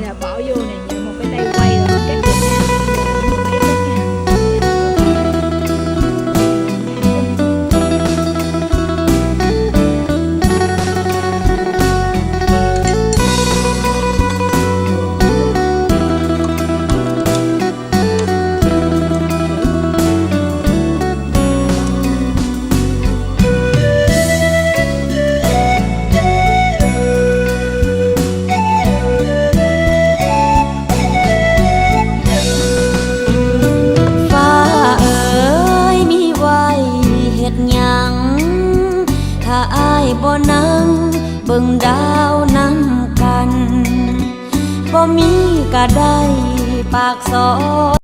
người ta bỏ vô này như một cái tay quay rồi cắt được nha. Mấy cắt nha.ถ้าอ้ายบ่นั่งเบิ่งดาวนำกันบ่มีก็ได้ปากซอ